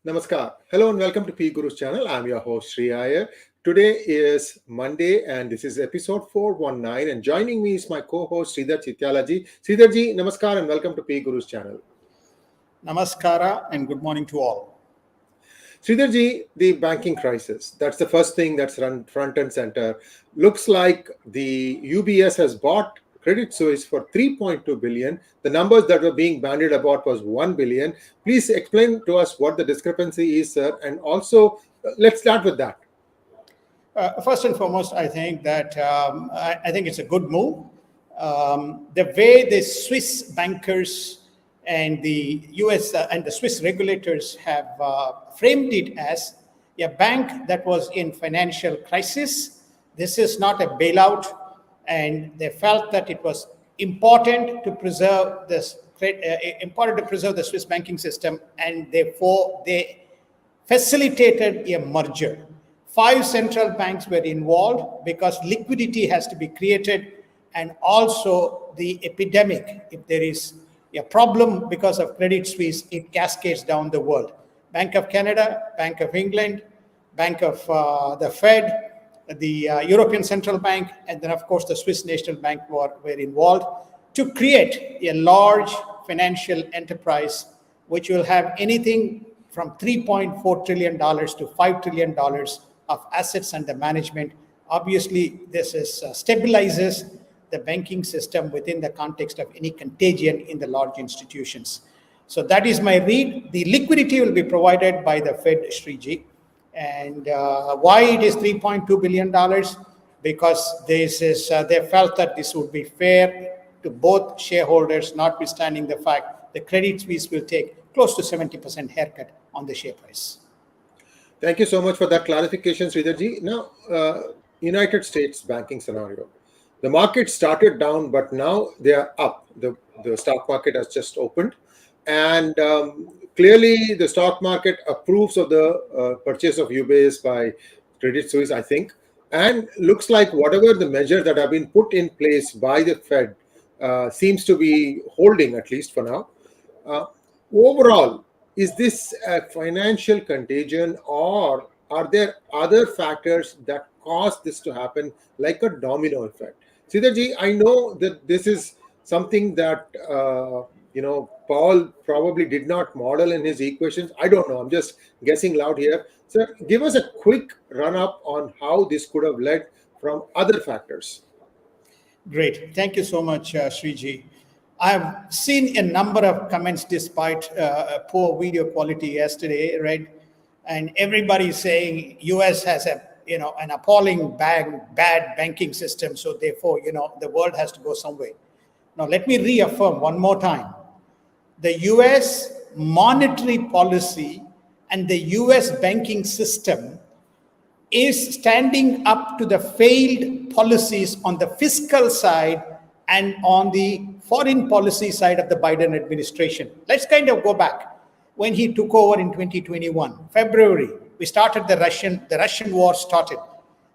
Namaskar. Hello and welcome to PGurus channel. I'm your host 𝙒𝙖𝙩𝙤. Today is Monday and this is episode 419 and joining me is my co-host 𝗤𝙧𝙤𝙀𝙗. Sridharji, Namaskar and welcome to PGurus channel. Namaskara and good morning to all. Sridharji, the banking crisis, that's the first thing that's run front and center. Looks like the UBS has bought Credit Suisse for 3.2 billion. The numbers that were being bandied about was 1 billion. Please explain to us what the discrepancy is, sir. And also, let's start with that. First and foremost, I think that I think it's a good move. The way the Swiss bankers and the US and the Swiss regulators have framed it as a bank that was in financial crisis. This is not a bailout. And they felt that it was important to preserve this, the Swiss banking system, and therefore they facilitated a merger. 5 central banks were involved because liquidity has to be created, and also the epidemic. If there is a problem because of Credit Suisse, it cascades down the world. Bank of Canada, Bank of England, Bank of the Fed, the European Central Bank, and then of course the Swiss National Bank were involved to create a large financial enterprise which will have anything from $3.4 trillion to $5 trillion of assets under management. Obviously, this stabilizes the banking system within the context of any contagion in the large institutions. So that is my read. The liquidity will be provided by the Fed, 𝙭𝙬. And why it is $3.2 billion? Because this is they felt that this would be fair to both shareholders, notwithstanding the fact the Credit Suisse will take close to 70% haircut on the share price. Thank you so much for that clarification, Sridharji. Now, United States banking scenario. The market started down, but now they are up. The stock market has just opened. And clearly, the stock market approves of the purchase of UBS by Credit Suisse, I think. And looks like whatever the measures that have been put in place by the Fed seems to be holding, at least for now. Overall, is this a financial contagion, or are there other factors that cause this to happen, like a domino effect? Sridharji, I know that this is something that Paul probably did not model in his equations. I don't know. I'm just guessing loud here. Sir, give us a quick run-up on how this could have led from other factors. Great. Thank you so much, 𝙭𝙬. I've seen a number of comments despite poor video quality yesterday, right? And everybody saying US has an appalling bad banking system. So therefore, the world has to go somewhere. Now, let me reaffirm one more time. The US monetary policy and the US banking system is standing up to the failed policies on the fiscal side and on the foreign policy side of the Biden administration. Let's kind of go back. When he took over in 2021, February, we started the Russian war started.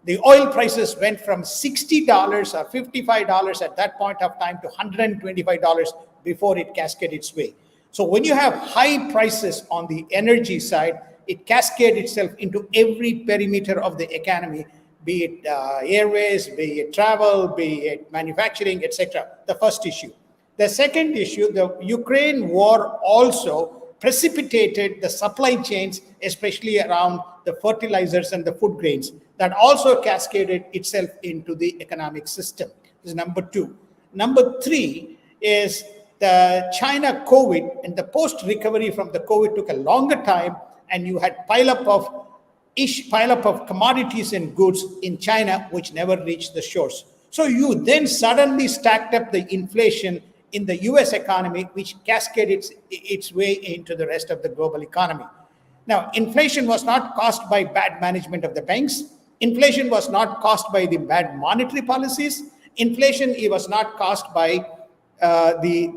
The oil prices went from $60 or $55 at that point of time to $125 before it cascaded its way. So when you have high prices on the energy side, it cascades itself into every perimeter of the economy, be it airways, be it travel, be it manufacturing, etc. The first issue. The second issue, the Ukraine war also precipitated the supply chains, especially around the fertilizers and the food grains, that also cascaded itself into the economic system. This is number 2. Number 3 is the China COVID, and the post-recovery from the COVID took a longer time, and you had pile up of commodities and goods in China, which never reached the shores. So you then suddenly stacked up the inflation in the US economy, which cascaded its way into the rest of the global economy. Now, inflation was not caused by bad management of the banks. Inflation was not caused by the bad monetary policies. Inflation was not caused by the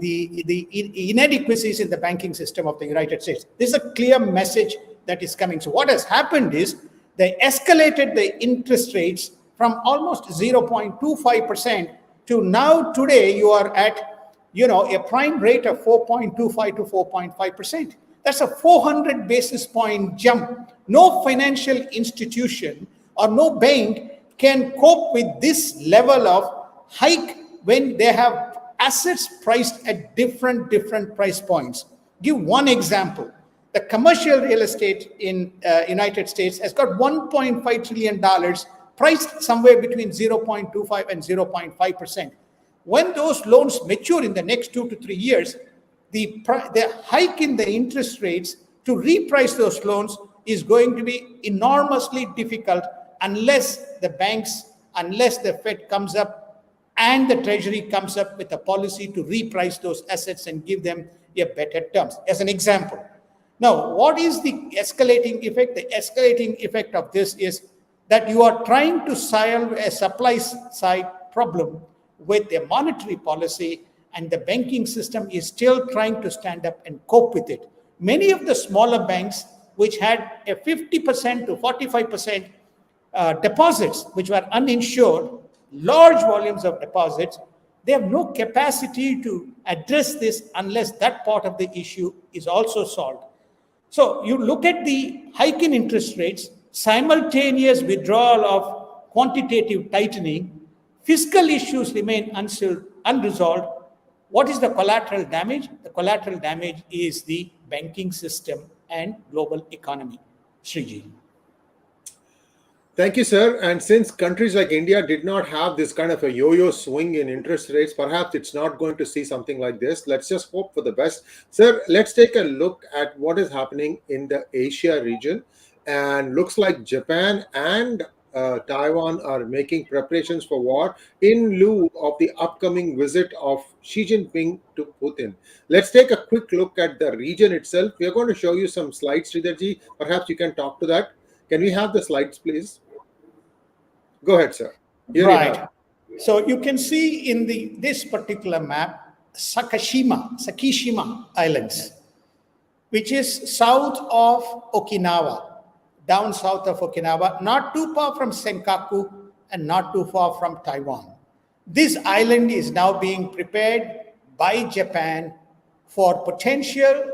inadequacies in the banking system of the United States. This is a clear message that is coming. So what has happened is they escalated the interest rates from almost 0.25% to now today you are at a prime rate of 4.25 to 4.5%. That's a 400 basis point jump. No financial institution or no bank can cope with this level of hike when they have assets priced at different price points. Give one example. The commercial real estate in United States has got $1.5 trillion priced somewhere between 0.25 and 0.5%. When those loans mature in the next 2 to 3 years, the hike in the interest rates to reprice those loans is going to be enormously difficult unless the banks, unless the Fed comes up and the Treasury comes up with a policy to reprice those assets and give them a better terms. As an example. Now, what is the escalating effect? The escalating effect of this is that you are trying to solve a supply side problem with a monetary policy, and the banking system is still trying to stand up and cope with it. Many of the smaller banks, which had a 50% to 45% deposits, which were uninsured, large volumes of deposits, they have no capacity to address this unless that part of the issue is also solved. So you look at the hike in interest rates, simultaneous withdrawal of quantitative tightening, fiscal issues remain unresolved. What is the collateral damage? The collateral damage is the banking system and global economy. Sriji. Thank you, sir. And since countries like India did not have this kind of a yo-yo swing in interest rates, perhaps it's not going to see something like this. Let's just hope for the best. Sir, let's take a look at what is happening in the Asia region. And looks like Japan and Taiwan are making preparations for war in lieu of the upcoming visit of Xi Jinping to Putin. Let's take a quick look at the region itself. We are going to show you some slides, Sridharji. Perhaps you can talk to that. Can we have the slides, please? Go ahead, sir. Here right. So you can see in this particular map, Sakishima Islands, which is south of Okinawa, down south of Okinawa, not too far from Senkaku and not too far from Taiwan. This island is now being prepared by Japan for potential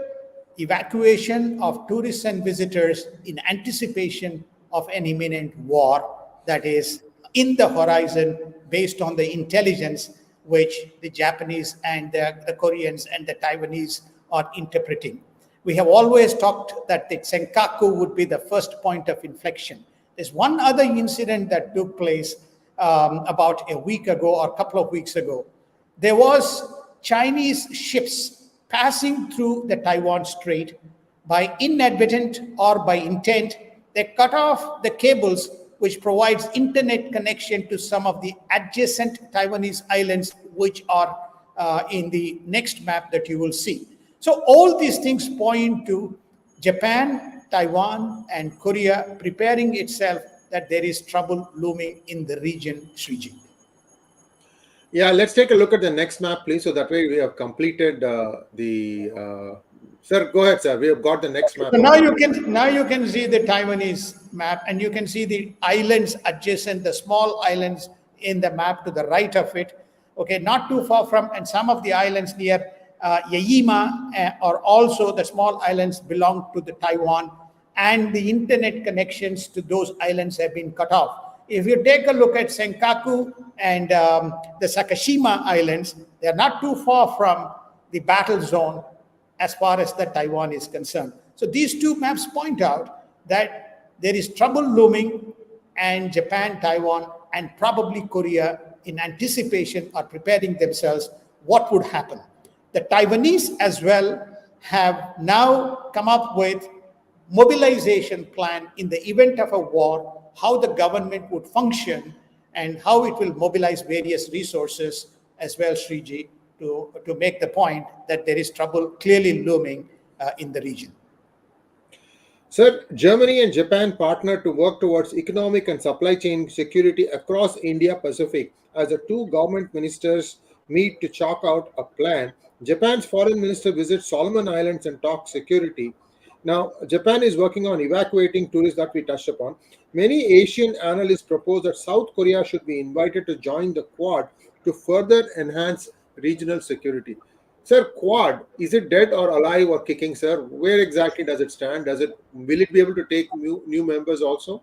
evacuation of tourists and visitors in anticipation of an imminent war that is in the horizon based on the intelligence which the Japanese and the Koreans and the Taiwanese are interpreting. We have always talked that the Senkaku would be the first point of inflection. There's one other incident that took place about a week ago or a couple of weeks ago. There was Chinese ships passing through the Taiwan Strait. By inadvertent or by intent, they cut off the cables which provides internet connection to some of the adjacent Taiwanese islands, which are in the next map that you will see. So all these things point to Japan, Taiwan, and Korea preparing itself that there is trouble looming in the region, Sriji. Yeah, let's take a look at the next map, please. So that way we have completed Sir, go ahead, sir. We have got the next map. So now you can see the Taiwanese map, and you can see the islands adjacent, the small islands in the map to the right of it. Okay, not too far from, and some of the islands near Yaeyama are also the small islands belong to the Taiwan, and the internet connections to those islands have been cut off. If you take a look at Senkaku and the Sakishima Islands, they are not too far from the battle zone as far as the Taiwan is concerned. So these two maps point out that there is trouble looming, and Japan, Taiwan, and probably Korea in anticipation are preparing themselves what would happen. The Taiwanese as well have now come up with mobilization plan in the event of a war, how the government would function and how it will mobilize various resources as well, Sriji, to make the point that there is trouble clearly looming in the region. Sir, Germany and Japan partnered to work towards economic and supply chain security across India Pacific as the two government ministers meet to chalk out a plan. Japan's foreign minister visits Solomon Islands and talks security. Now, Japan is working on evacuating tourists that we touched upon. Many Asian analysts propose that South Korea should be invited to join the Quad to further enhance regional security. Sir, Quad, is it dead or alive or kicking, sir? Where exactly does it stand? Will it be able to take new members also?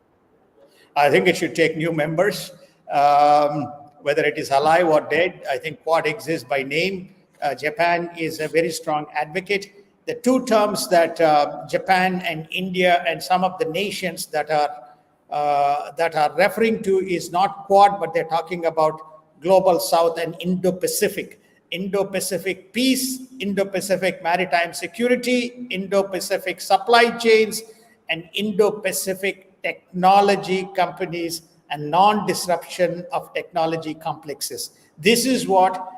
I think it should take new members. Whether it is alive or dead, I think Quad exists by name. Japan is a very strong advocate. The two terms that Japan and India and some of the nations that are referring to is not Quad, but they're talking about Global South and Indo-Pacific. Indo-Pacific peace, Indo-Pacific maritime security, Indo-Pacific supply chains, and Indo-Pacific technology companies and non-disruption of technology complexes. This is what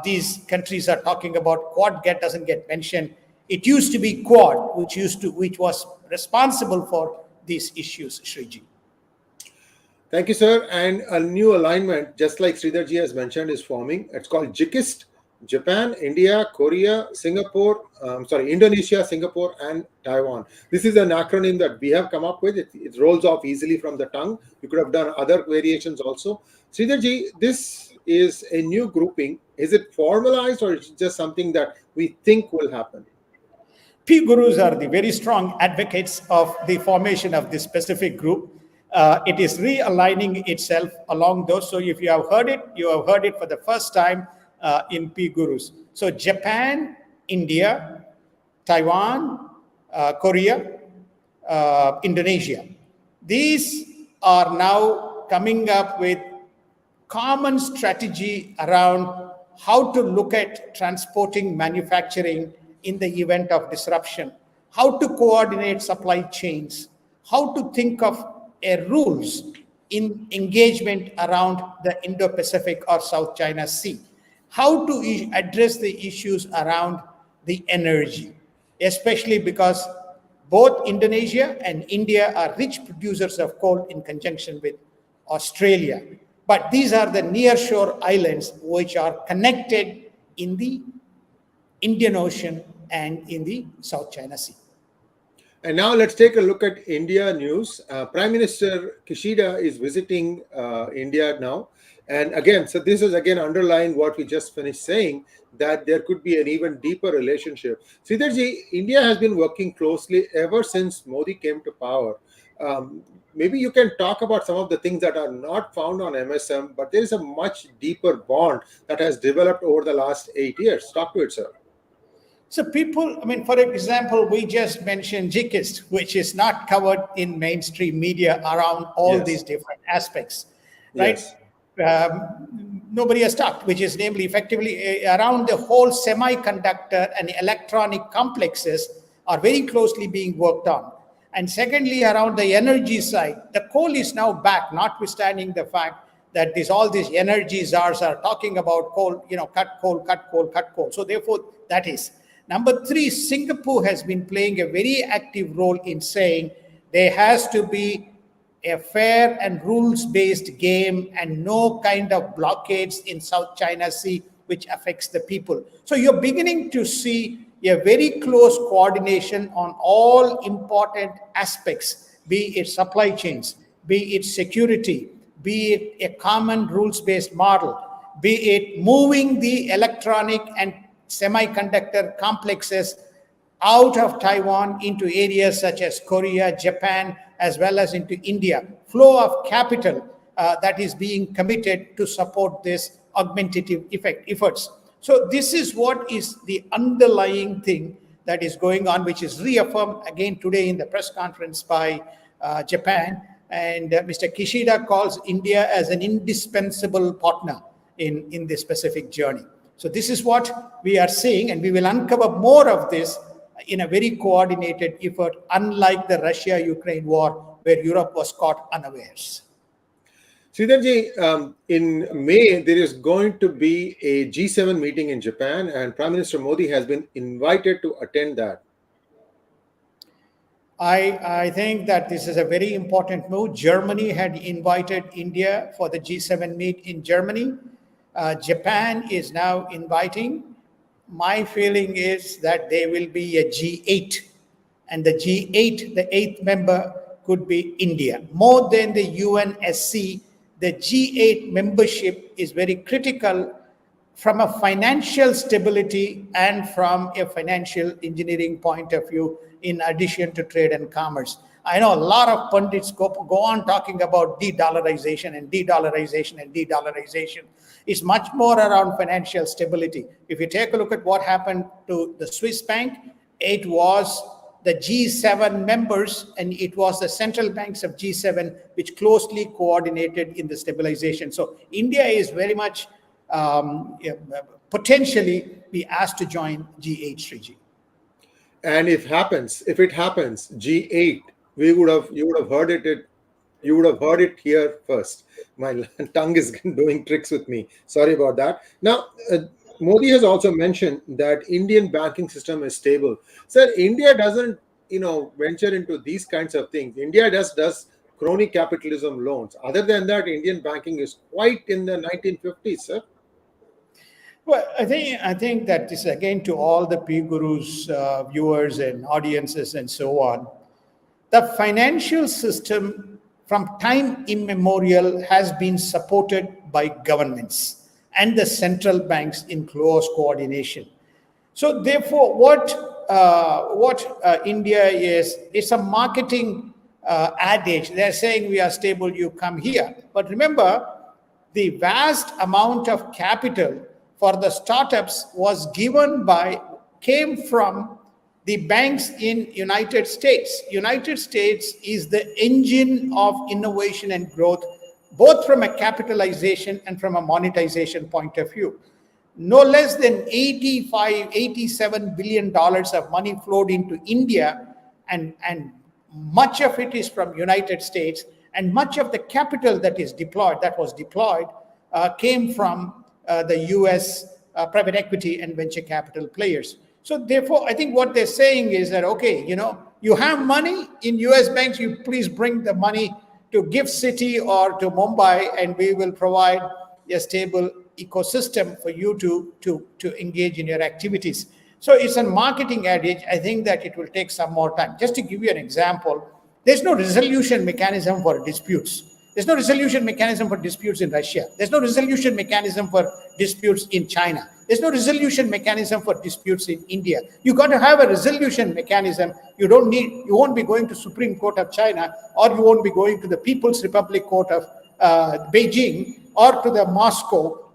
these countries are talking about. Quad doesn't get mentioned. It used to be Quad, which was responsible for these issues, Sriji. Thank you, sir. And a new alignment, just like Sridharji has mentioned, is forming. It's called JIKIST. Japan, India, Korea, Indonesia, Singapore, and Taiwan. This is an acronym that we have come up with. It rolls off easily from the tongue. You could have done other variations also. Sridharji, this is a new grouping. Is it formalized or is it just something that we think will happen? PGurus are the very strong advocates of the formation of this specific group. It is realigning itself along those. So if you have heard it for the first time in PGurus. So Japan, India, Taiwan, Korea, Indonesia. These are now coming up with common strategy around how to look at transporting manufacturing in the event of disruption, how to coordinate supply chains, how to think of rules in engagement around the Indo-Pacific or South China Sea, how to address the issues around the energy, especially because both Indonesia and India are rich producers of coal in conjunction with Australia. But these are the nearshore islands which are connected in the Indian Ocean and in the South China Sea. And now let's take a look at India news. Prime Minister Kishida is visiting India now. And again, so this is again underlying what we just finished saying, that there could be an even deeper relationship. Sridharji, India has been working closely ever since Modi came to power. Maybe you can talk about some of the things that are not found on MSM, but there is a much deeper bond that has developed over the last 8 years. Talk to it, sir. So for example, we just mentioned JIKIST, which is not covered in mainstream media around all these different aspects, right? Yes. Nobody has talked, which is namely effectively around the whole semiconductor and electronic complexes are very closely being worked on. And secondly, around the energy side, the coal is now back, notwithstanding the fact that all these energy czars are talking about coal, cut coal, cut coal, cut coal. So therefore, that is. Number three, Singapore has been playing a very active role in saying there has to be a fair and rules-based game and no kind of blockades in South China Sea which affects the people. So you're beginning to see a very close coordination on all important aspects, be it supply chains, be it security, be it a common rules-based model, be it moving the electronic and semiconductor complexes out of Taiwan into areas such as Korea, Japan, as well as into India. Flow of capital that is being committed to support this augmentative efforts. So this is what is the underlying thing that is going on, which is reaffirmed again today in the press conference by Japan. And Mr. Kishida calls India as an indispensable partner in this specific journey. So this is what we are seeing, and we will uncover more of this in a very coordinated effort, unlike the Russia-Ukraine war, where Europe was caught unawares. Sridharji, in May, there is going to be a G7 meeting in Japan, and Prime Minister Modi has been invited to attend that. I think that this is a very important move. Germany had invited India for the G7 meet in Germany. Japan is now inviting. My feeling is that there will be a G8, and the G8, the 8th member, could be India. More than the UNSC, the G8 membership is very critical from a financial stability and from a financial engineering point of view, in addition to trade and commerce. I know a lot of pundits go on talking about de-dollarization and de-dollarization and de-dollarization. It's much more around financial stability. If you take a look at what happened to the Swiss bank, it was the G7 members and it was the central banks of G7 which closely coordinated in the stabilization. So India is very much potentially be asked to join G8 Sriji. And if it happens, G8, you would have heard it. You would have heard it here first. My tongue is doing tricks with me. Sorry about that. Now, Modi has also mentioned that Indian banking system is stable. Sir, India doesn't, venture into these kinds of things. India just does crony capitalism loans. Other than that, Indian banking is quite in the 1950s, sir. Well, I think that this, again, to all the PGurus viewers and audiences and so on, the financial system from time immemorial has been supported by governments and the central banks in close coordination. So therefore, what India is, it's a marketing adage. They're saying we are stable, you come here. But remember, the vast amount of capital for the startups came from the banks in United States. United States is the engine of innovation and growth, both from a capitalization and from a monetization point of view. No less than $87 billion of money flowed into India, and much of it is from United States, and much of the capital that was deployed came from the US private equity and venture capital players. So therefore, I think what they're saying is that, okay, you have money in US banks, you please bring the money to GIFT City or to Mumbai, and we will provide a stable ecosystem for you to engage in your activities. So it's a marketing adage. I think that it will take some more time. Just to give you an example, there's no resolution mechanism for disputes. There's no resolution mechanism for disputes in Russia. There's no resolution mechanism for disputes in China. There's no resolution mechanism for disputes in India. You got to have a resolution mechanism. You won't be going to Supreme Court of China, or you won't be going to the People's Republic Court of Beijing, or to the Moscow,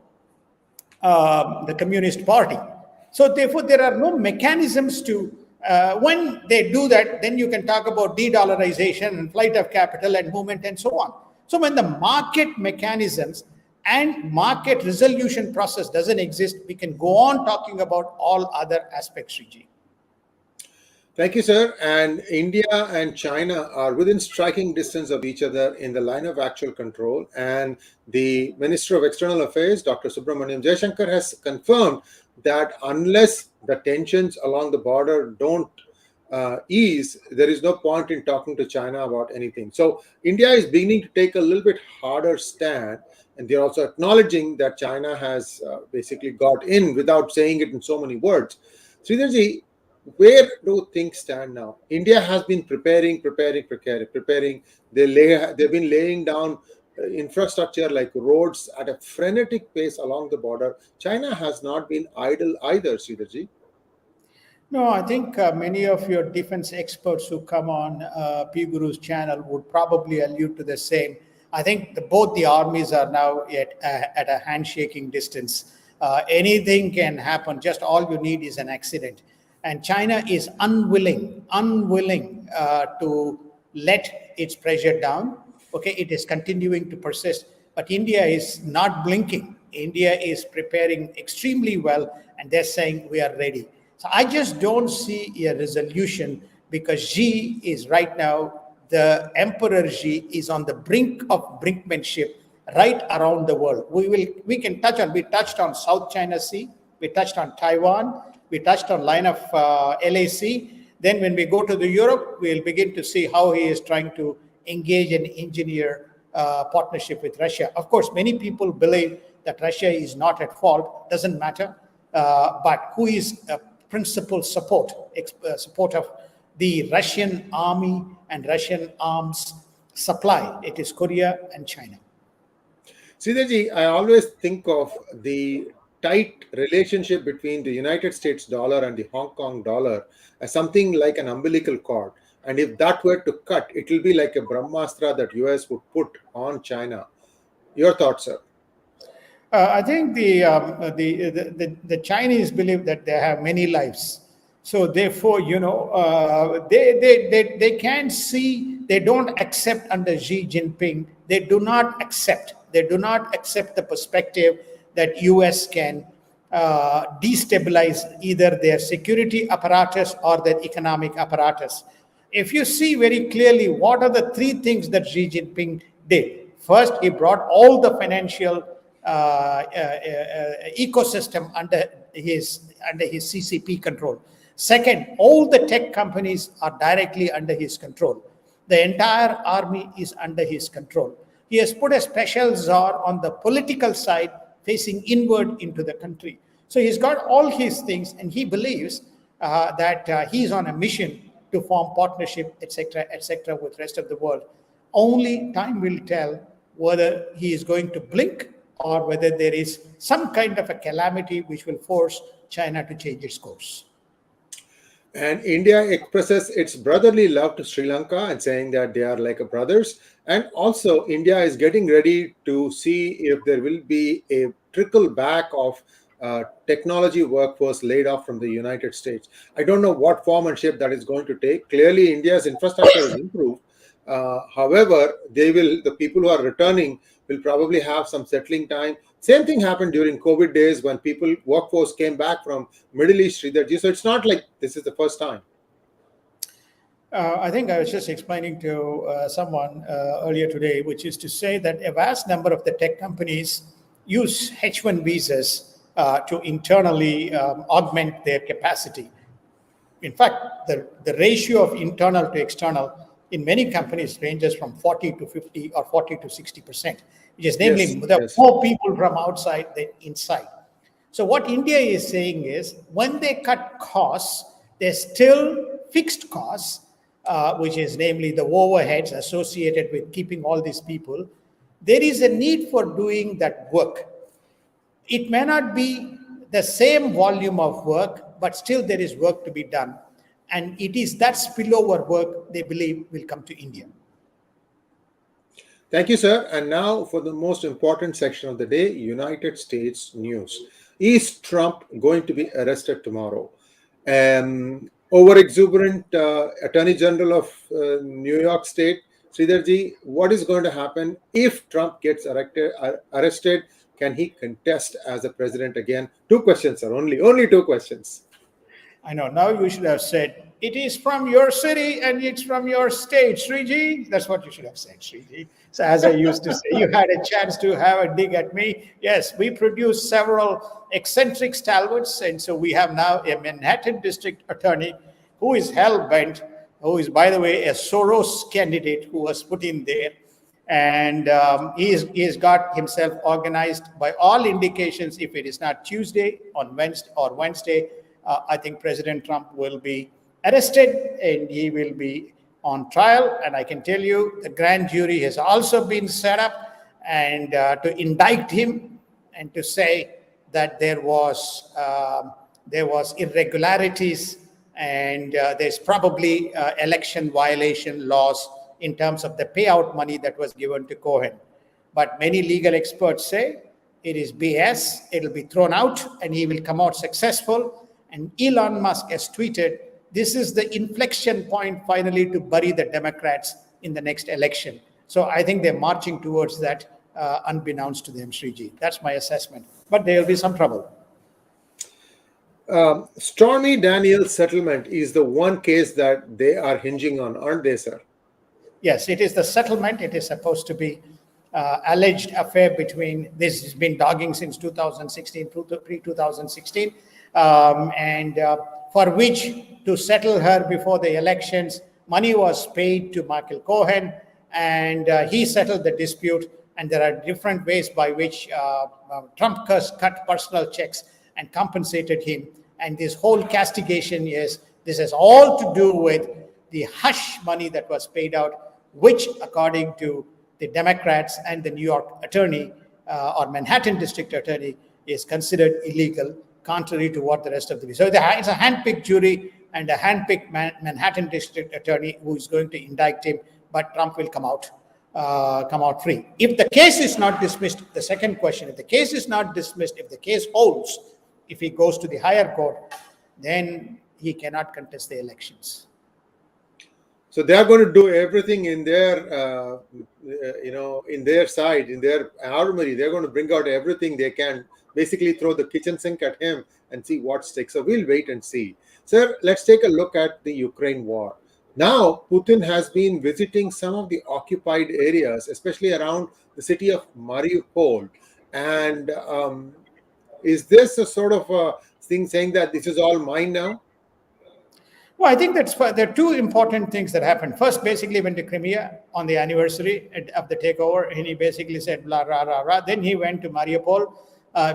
the Communist Party. So therefore, there are no mechanisms to, when they do that, then you can talk about de-dollarization and flight of capital and movement and so on. So when the market mechanisms and market resolution process doesn't exist, we can go on talking about all other aspects, Sriji. Thank you, sir. And India and China are within striking distance of each other in the line of actual control. And the Minister of External Affairs, Dr. Subramaniam Jaishankar, has confirmed that unless the tensions along the border don't ease, there is no point in talking to China about anything. So India is beginning to take a little bit harder stand, and they're also acknowledging that China has basically got in without saying it in so many words. Sridharji, where do things stand now? India has been preparing. They've been laying down infrastructure like roads at a frenetic pace along the border. China has not been idle either, Sridharji. No, I think many of your defense experts who come on PGurus channel would probably allude to the same. I think both the armies are now at a handshaking distance. Anything can happen. Just all you need is an accident. And China is unwilling to let its pressure down. Okay, it is continuing to persist. But India is not blinking. India is preparing extremely well, and they're saying we are ready. So I just don't see a resolution, because Xi is right now, the Emperor Xi is on the brink of brinkmanship right around the world. We touched on South China Sea, we touched on Taiwan, we touched on line of LAC. Then when we go to the Europe, we'll begin to see how he is trying to engage and engineer partnership with Russia. Of course, many people believe that Russia is not at fault, doesn't matter, but who is principal support of the Russian army and Russian arms supply? It is Korea and China. Sridharji, I always think of the tight relationship between the United States dollar and the Hong Kong dollar as something like an umbilical cord. And if that were to cut, it will be like a Brahmastra that US would put on China. Your thoughts, sir? I think the Chinese believe that they have many lives, so therefore, they can't see. They don't accept under Xi Jinping. They do not accept. They do not accept the perspective that U.S. can destabilize either their security apparatus or their economic apparatus. If you see very clearly, what are the three things that Xi Jinping did? First, he brought all the financial ecosystem under his CCP control. Second, all the tech companies are directly under his control. The entire army is under his control. He has put a special czar on the political side, facing inward into the country. So he's got all his things, and he believes that he's on a mission to form partnership, etc., with rest of the world. Only time will tell whether he is going to blink or whether there is some kind of a calamity which will force China to change its course. And India expresses its brotherly love to Sri Lanka and saying that they are like brothers. And also, India is getting ready to see if there will be a trickle back of technology workforce laid off from the United States. I don't know what form and shape that is going to take. Clearly, India's infrastructure has improved. However, the people who are returning will probably have some settling time. Same thing happened during COVID days when workforce came back from Middle East. So it's not like this is the first time. I think I was just explaining to someone earlier today, which is to say that a vast number of the tech companies use H-1 visas to internally augment their capacity. In fact, the ratio of internal to external in many companies ranges from 40 to 50 or 40 to 60%, which is namely there are more people from outside than inside. So what India is saying is when they cut costs, there's still fixed costs, which is namely the overheads associated with keeping all these people. There is a need for doing that work. It may not be the same volume of work, but still there is work to be done. And it is that spillover work they believe will come to India. Thank you, sir. And now for the most important section of the day, United States news. Is Trump going to be arrested tomorrow? Over-exuberant Attorney General of New York State, Sridharji, what is going to happen if Trump gets arrested? Can he contest as a president again? Two questions, sir. Only two questions. I know. Now you should have said, it is from your city and it's from your state, Sriji. That's what you should have said, Sriji. So as I used to say, you had a chance to have a dig at me. Yes, we produce several eccentric stalwarts. And so we have now a Manhattan district attorney who is hell-bent, who is, by the way, a Soros candidate who was put in there. And he's got himself organized by all indications. If it is not Tuesday on Wednesday, I think President Trump will be arrested and he will be on trial. And I can tell you the grand jury has also been set up and to indict him and to say that there was irregularities and there's probably election violation laws in terms of the payout money that was given to Cohen. But many legal experts say it is BS, it'll be thrown out and he will come out successful. And Elon Musk has tweeted, this is the inflection point finally to bury the Democrats in the next election. So I think they're marching towards that unbeknownst to them, Sriji. That's my assessment. But there will be some trouble. Stormy Daniels settlement is the one case that they are hinging on, aren't they, sir? Yes, it is the settlement. It is supposed to be alleged affair between, this has been dogging since 2016, pre-2016. And for which to settle her before the elections, money was paid to Michael Cohen and he settled the dispute. And there are different ways by which Trump cut personal checks and compensated him. And this whole castigation this has all to do with the hush money that was paid out, which according to the Democrats and the New York attorney or Manhattan district attorney is considered illegal, contrary to what the rest of the. So it's a handpicked jury and a handpicked Manhattan District Attorney who is going to indict him, but Trump will come out free. If the case is not dismissed, the second question, if the case is not dismissed, if the case holds, if he goes to the higher court, then he cannot contest the elections. So they are going to do everything in their, in their side, in their armory. They're going to bring out everything they can, basically throw the kitchen sink at him and see what sticks. So we'll wait and see. Sir, let's take a look at the Ukraine war. Now, Putin has been visiting some of the occupied areas, especially around the city of Mariupol. And is this a sort of a thing saying that this is all mine now? Well, I think there are two important things that happened. First, basically went to Crimea on the anniversary of the takeover, and he basically said, blah, rah, rah, rah. Then he went to Mariupol,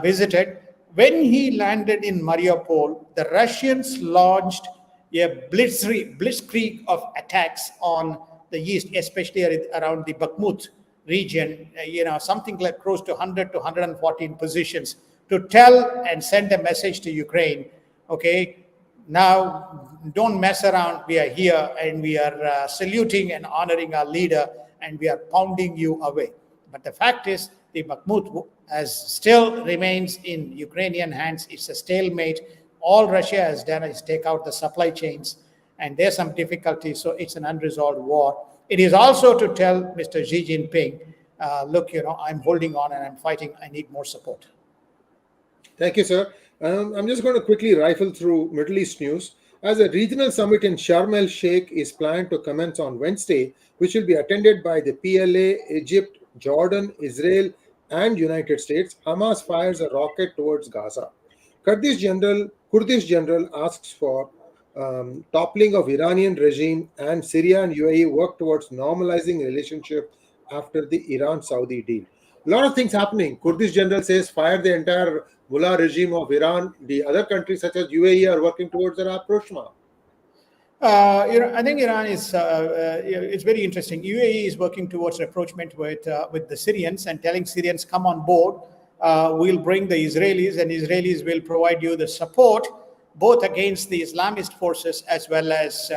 visited. When he landed in Mariupol, the Russians launched a blitzkrieg of attacks on the east, especially around the Bakhmut region, something like close to 100 to 114 positions, to tell and send a message to Ukraine, okay, now don't mess around, we are here and we are saluting and honoring our leader and we are pounding you away. But the fact is, the Bakhmut still remains in Ukrainian hands. It's a stalemate. All Russia has done is take out the supply chains, and there's some difficulty, so it's an unresolved war. It is also to tell Mr. Xi Jinping, look, I'm holding on and I'm fighting, I need more support. Thank you, sir. I'm just going to quickly rifle through Middle East news. As a regional summit in Sharm el-Sheikh is planned to commence on Wednesday, which will be attended by the PLA, Egypt, Jordan, Israel, and United States, Hamas fires a rocket towards Gaza. Kurdish general asks for toppling of Iranian regime, and Syria and UAE work towards normalizing relationship after the Iran-Saudi deal. A lot of things happening. Kurdish general says fire the entire mullah regime of Iran. The other countries such as UAE are working towards a rapprochement. I think Iran is it's very interesting. UAE is working towards rapprochement with the Syrians and telling Syrians, come on board. We'll bring the Israelis, and Israelis will provide you the support both against the Islamist forces as well as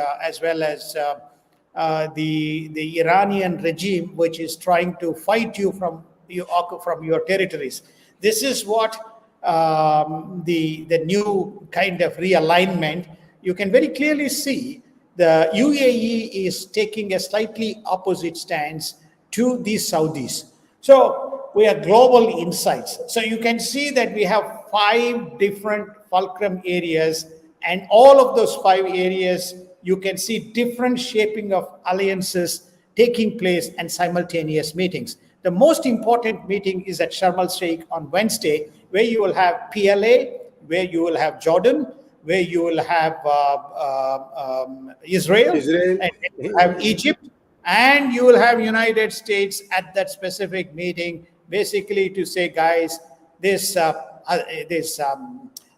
the Iranian regime, which is trying to fight you from your territories. This is what the new kind of realignment. You can very clearly see the UAE is taking a slightly opposite stance to the Saudis. So we have global insights. So you can see that we have 5 different fulcrum areas, and all of those 5 areas, you can see different shaping of alliances taking place and simultaneous meetings. The most important meeting is at Sharm el-Sheikh on Wednesday, where you will have PLA, where you will have Jordan, where you will have Israel, and you have Egypt, and you will have United States at that specific meeting, basically to say, guys, this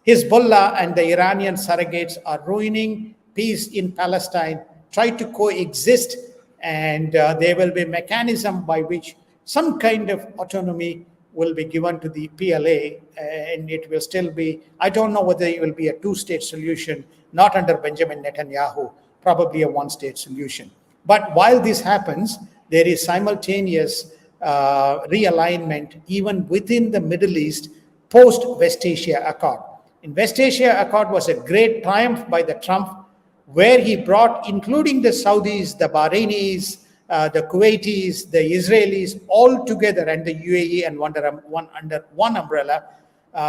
Hezbollah and the Iranian surrogates are ruining peace in Palestine. Try to coexist, and there will be a mechanism by which some kind of autonomy will be given to the PLA, and it will still be, I don't know whether it will be a 2-state solution, not under Benjamin Netanyahu, probably a 1-state solution. But while this happens, there is simultaneous realignment even within the Middle East post-West Asia Accord. In West Asia Accord was a great triumph by the Trump, where he brought, including the Saudis, the Bahrainis, the Kuwaitis, the Israelis, all together, and the UAE, and under one umbrella.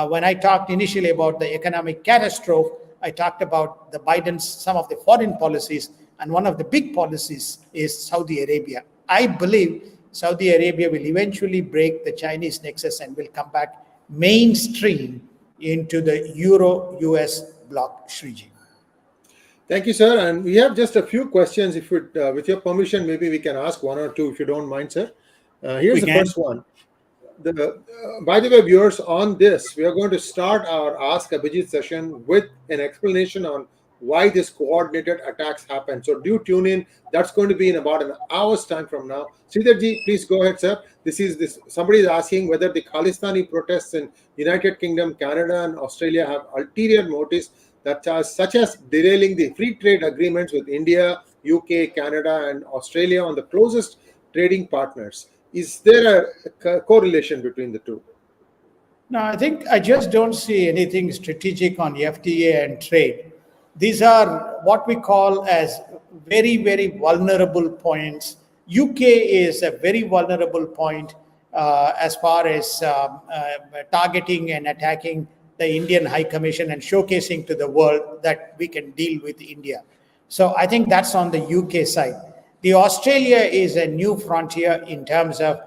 When I talked initially about the economic catastrophe, I talked about the Biden's, some of the foreign policies, and one of the big policies is Saudi Arabia. I believe Saudi Arabia will eventually break the Chinese nexus and will come back mainstream into the Euro-US bloc, Shriji. Thank you, sir. And we have just a few questions. If with your permission, maybe we can ask 1 or 2, if you don't mind, sir. Here's the first one. By the way, viewers, on this, we are going to start our Ask Abhijit session with an explanation on why this coordinated attacks happen. So do tune in. That's going to be in about an hour's time from now. Sridharji, please go ahead, sir. Somebody is asking whether the Khalistani protests in United Kingdom, Canada, and Australia have ulterior motives that are such as derailing the free trade agreements with India, UK, Canada, and Australia on the closest trading partners. Is there a correlation between the two? No, I just don't see anything strategic on FTA and trade. These are what we call as very, very vulnerable points. UK is a very vulnerable point as far as targeting and attacking the Indian High Commission and showcasing to the world that we can deal with India. So I think that's on the UK side. The Australia is a new frontier in terms of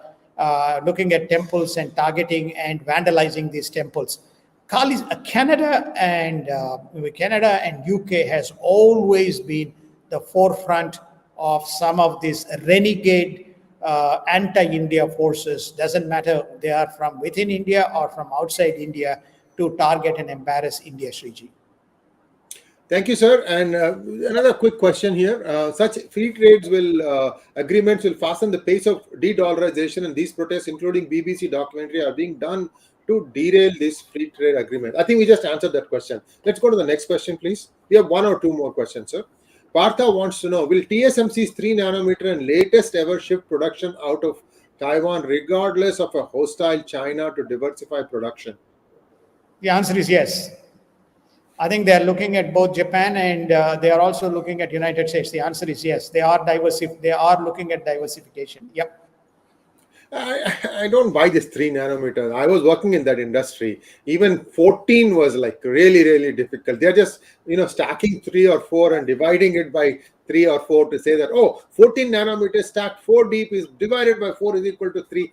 looking at temples and targeting and vandalizing these temples. Canada and UK has always been the forefront of some of these renegade anti-India forces. Doesn't matter they are from within India or from outside India, to target and embarrass India, Sriji. Thank you, sir. And another quick question here. Such free trades agreements will fasten the pace of de-dollarization, and these protests, including BBC documentary, are being done to derail this free trade agreement. I think we just answered that question. Let's go to the next question, please. We have one or two more questions, sir. Partha wants to know, will TSMC's 3 nanometer and latest ever shift production out of Taiwan regardless of a hostile China to diversify production? The answer is yes. I think they are looking at both Japan and they are also looking at United States. The answer is yes. They are looking at diversification. Yep. I don't buy this 3 nanometer. I was working in that industry. Even 14 was like really, really difficult. They're just, stacking 3 or 4 and dividing it by 3 or 4 to say that, 14 nanometers stacked 4 deep is divided by 4 is equal to 3.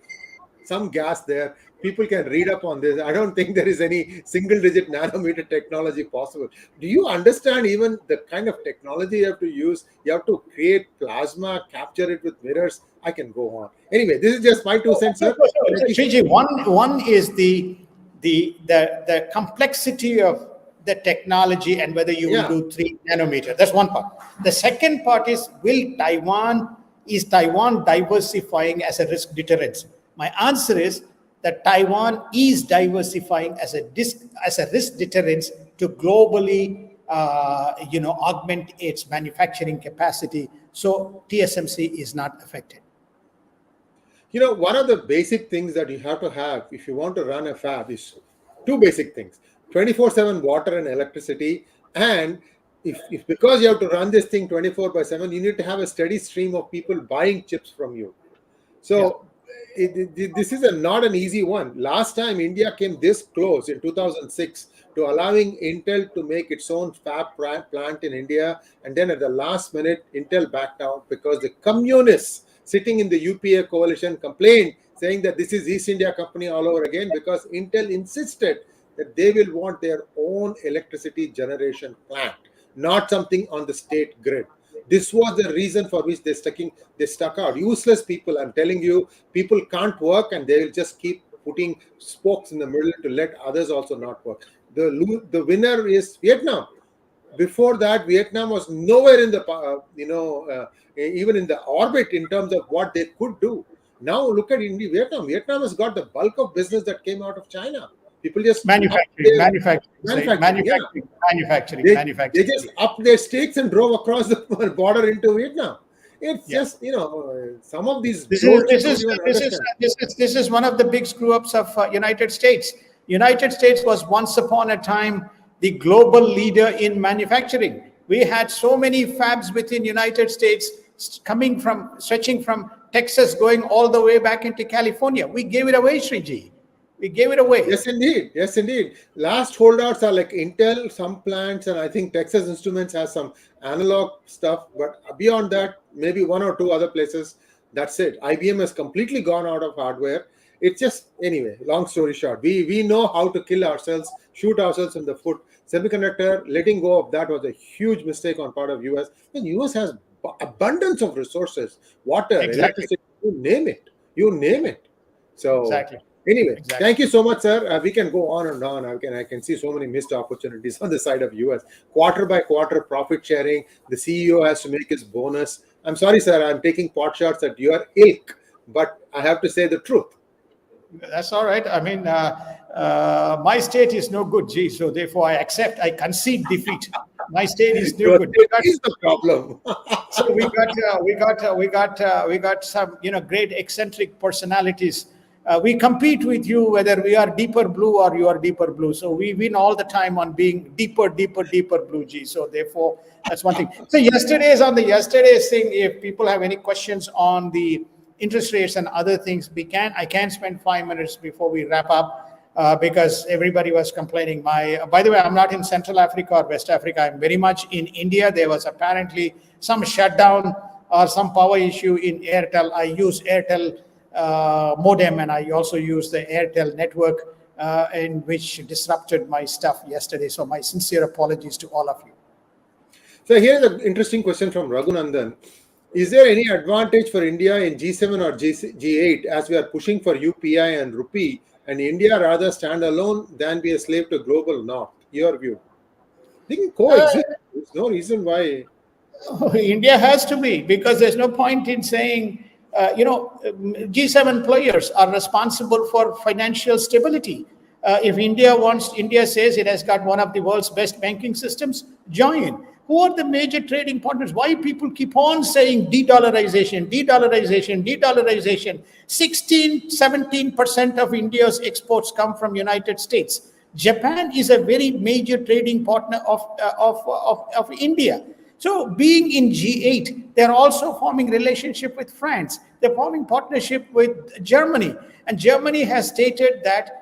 Some gas there. People can read up on this. I don't think there is any single-digit nanometer technology possible. Do you understand even the kind of technology you have to use? You have to create plasma, capture it with mirrors. I can go on. Anyway, this is just my 2 cents, sir. Sriji, one is the complexity of the technology and whether you will do 3 nanometer. That's one part. The second part is is Taiwan diversifying as a risk deterrence? My answer is that Taiwan is diversifying as a risk deterrence to globally, augment its manufacturing capacity. So TSMC is not affected. One of the basic things that you have to have if you want to run a fab is 2 basic things: 24/7 water and electricity. And if because you have to run this thing 24/7, you need to have a steady stream of people buying chips from you. So. This is not an easy one. Last time India came this close in 2006 to allowing Intel to make its own fab plant in India, and then at the last minute Intel backed out because the communists sitting in the UPA coalition complained, saying that this is East India Company all over again, because Intel insisted that they will want their own electricity generation plant, not something on the state grid. This was the reason for which they stuck out. Useless people, I'm telling you, people can't work and they will just keep putting spokes in the middle to let others also not work. The winner is Vietnam. Before that, Vietnam was nowhere in the, even in the orbit in terms of what they could do. Now look at India, Vietnam. Vietnam has got the bulk of business that came out of China. People just manufacturing. They just upped their stakes and drove across the border into Vietnam. It's just some of these. This is one of the big screw ups of United States. United States was once upon a time the global leader in manufacturing. We had so many fabs within United States stretching from Texas, going all the way back into California. We gave it away, Sriji. We gave it away. Yes, indeed. Yes, indeed. Last holdouts are like Intel, some plants, and I think Texas Instruments has some analog stuff. But beyond that, maybe 1 or 2 other places. That's it. IBM has completely gone out of hardware. It's just, anyway, long story short, we know how to kill ourselves, shoot ourselves in the foot. Semiconductor, letting go of that was a huge mistake on part of US. And US has abundance of resources, water, electricity, you name it. So. Exactly. Anyway, Exactly. thank you so much, sir. We can go on and on. I can see so many missed opportunities on the side of US. Quarter by quarter profit sharing. The CEO has to make his bonus. I'm sorry, sir. I'm taking pot shots at your ilk, but I have to say the truth. That's all right. I mean, my state is no good, G. So therefore, I concede defeat. My state is no Your good. state is the problem. So we got some great eccentric personalities. We compete with you whether we are deeper blue or you are deeper blue. So we win all the time on being deeper blue, G. So therefore, that's one thing. So yesterday's thing. If people have any questions on the interest rates and other things, I can spend 5 minutes before we wrap up. Because everybody was complaining. By the way, I'm not in Central Africa or West Africa. I'm very much in India. There was apparently some shutdown or some power issue in Airtel. I use Airtel modem, and I also use the Airtel network, in which disrupted my stuff yesterday. So my sincere apologies to all of you. So here's an interesting question from Raghunandan. Is there any advantage for India in G7 or G8 as we are pushing for UPI and rupee, and India rather stand alone than be a slave to global north? Your view? They can coexist. There's no reason why. India has to be, because there's no point in saying, G7 players are responsible for financial stability. If India says it has got one of the world's best banking systems, join. Who are the major trading partners? Why people keep on saying de-dollarization? 16-17% of India's exports come from United States. Japan is a very major trading partner of India. So being in G8, they're also forming relationship with France. They're forming partnership with Germany. And Germany has stated that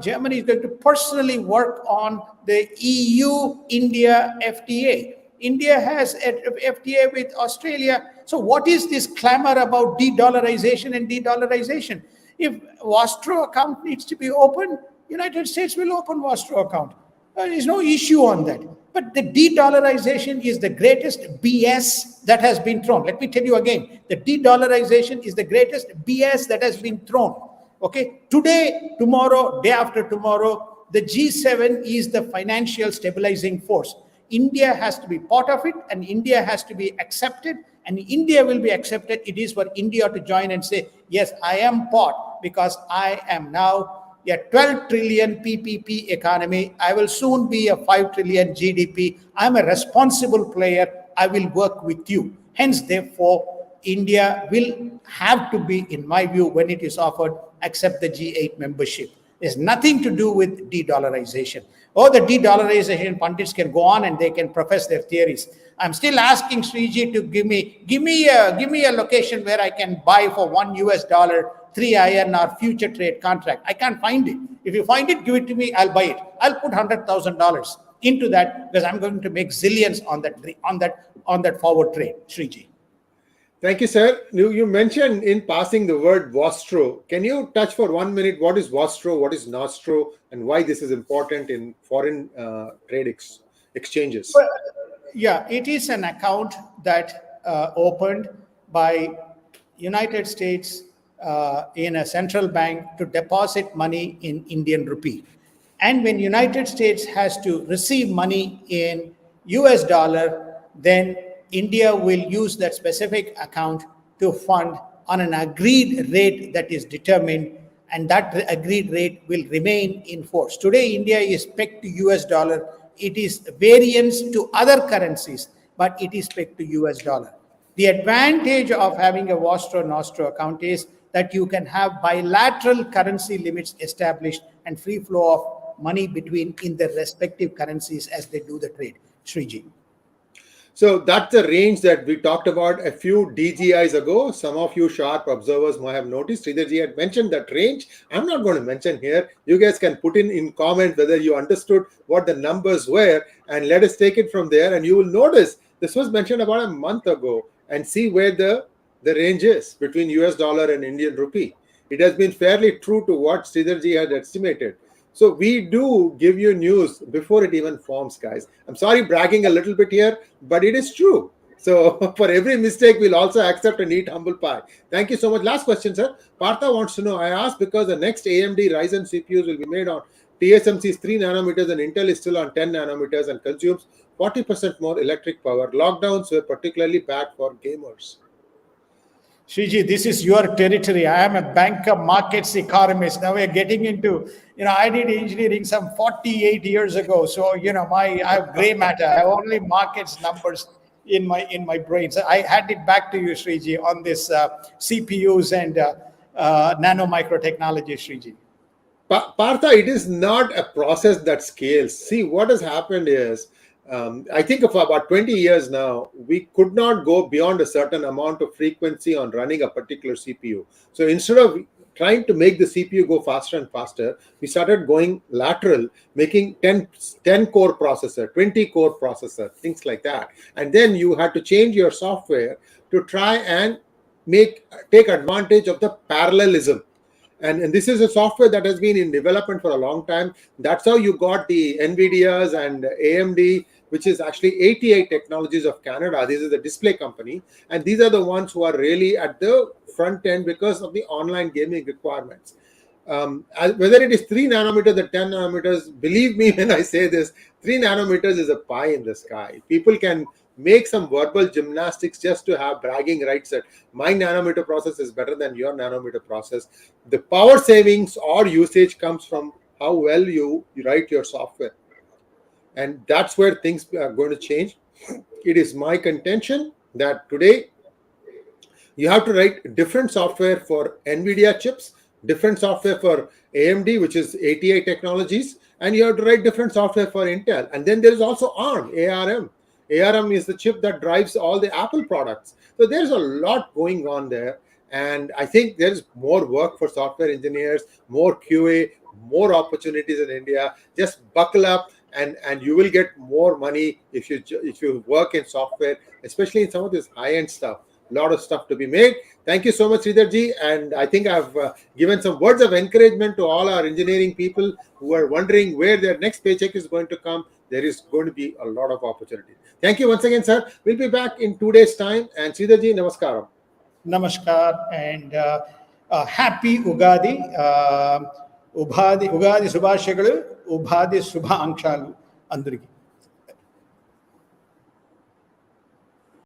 Germany is going to personally work on the EU-India FTA. India has a FTA with Australia. So what is this clamor about de-dollarization and de-dollarization? If Vostro account needs to be open, United States will open Vostro account. There is no issue on that. But the de-dollarization is the greatest BS that has been thrown. Let me tell you again, the de-dollarization is the greatest BS that has been thrown. Okay, today, tomorrow, day after tomorrow, the G7 is the financial stabilizing force. India has to be part of it, and India has to be accepted, and India will be accepted. It is for India to join and say, yes, I am part, because I am now a 12 trillion PPP economy. I will soon be a 5 trillion GDP. I'm a responsible player. I will work with you. Hence, therefore, India will have to be, in my view, when it is offered, accept the G8 membership. There's nothing to do with de-dollarization. The de-dollarization pundits can go on and they can profess their theories. I'm still asking Sriji to give me a location where I can buy for $1 3 INR future trade contract. I can't find it. If you find it, give it to me. I'll buy it. I'll put $100,000 into that, because I'm going to make zillions on that forward trade, Sriji. Thank you, sir. You mentioned in passing the word Vostro. Can you touch for 1 minute what is Vostro, what is Nostro, and why this is important in foreign trade exchanges? Well, yeah, it is an account that opened by United States in a central bank to deposit money in Indian rupee. And when United States has to receive money in US dollar, then India will use that specific account to fund on an agreed rate that is determined, and that agreed rate will remain in force. Today, India is pegged to US dollar. It is variance to other currencies, but it is pegged to US dollar. The advantage of having a Vostro-Nostro account is that you can have bilateral currency limits established and free flow of money in the respective currencies as they do the trade. Sriji. So that's the range that we talked about a few DGIs ago. Some of you sharp observers might have noticed. Sridharji had mentioned that range. I'm not going to mention here. You guys can put in comment whether you understood what the numbers were, and let us take it from there. And you will notice this was mentioned about a month ago, and see where the range is between US dollar and Indian rupee. It has been fairly true to what Sridharji had estimated. So we do give you news before it even forms, guys. I'm sorry bragging a little bit here, but it is true. So for every mistake, we'll also accept and eat humble pie. Thank you so much. Last question, sir. Partha wants to know, I asked because the next AMD Ryzen CPUs will be made on TSMC's 3 nanometers and Intel is still on 10 nanometers and consumes 40% more electric power. Lockdowns were particularly bad for gamers. Shriji, this is your territory. I am a banker, markets economist. Now we're getting into, I did engineering some 48 years ago. So, I have gray matter. I have only markets numbers in my brain. So I hand it back to you, Shriji, on this CPUs and nano micro technology, Shriji. Partha, it is not a process that scales. See, what has happened is, I think of about 20 years now, we could not go beyond a certain amount of frequency on running a particular CPU. So instead of trying to make the CPU go faster and faster, we started going lateral, making 10 core processor, 20 core processor, things like that. And then you had to change your software to try and take advantage of the parallelism. And this is a software that has been in development for a long time. That's how you got the NVIDIAs and AMD, which is actually 88 Technologies of Canada. This is the display company. And these are the ones who are really at the front end because of the online gaming requirements. Whether it is 3 nanometers or 10 nanometers, believe me when I say this, 3 nanometers is a pie in the sky. People can make some verbal gymnastics just to have bragging rights that my nanometer process is better than your nanometer process. The power savings or usage comes from how well you write your software. And that's where things are going to change. It is my contention that today you have to write different software for NVIDIA chips, different software for AMD, which is 88 Technologies, and you have to write different software for Intel. And then there is also ARM, ARM. ARM is the chip that drives all the Apple products. So there's a lot going on there. And I think there's more work for software engineers, more QA, more opportunities in India. Just buckle up and you will get more money if you work in software, especially in some of this high-end stuff. A lot of stuff to be made. Thank you so much, Sridharji. And I think I've given some words of encouragement to all our engineering people who are wondering where their next paycheck is going to come. There is going to be a lot of opportunity. Thank you once again, sir. We'll be back in 2 days' time. And Sridharji, namaskaram. Namaskar and happy Ugadi. Ugadi Subhashagalu, Ugadi Shubha Ankshalu Andriki.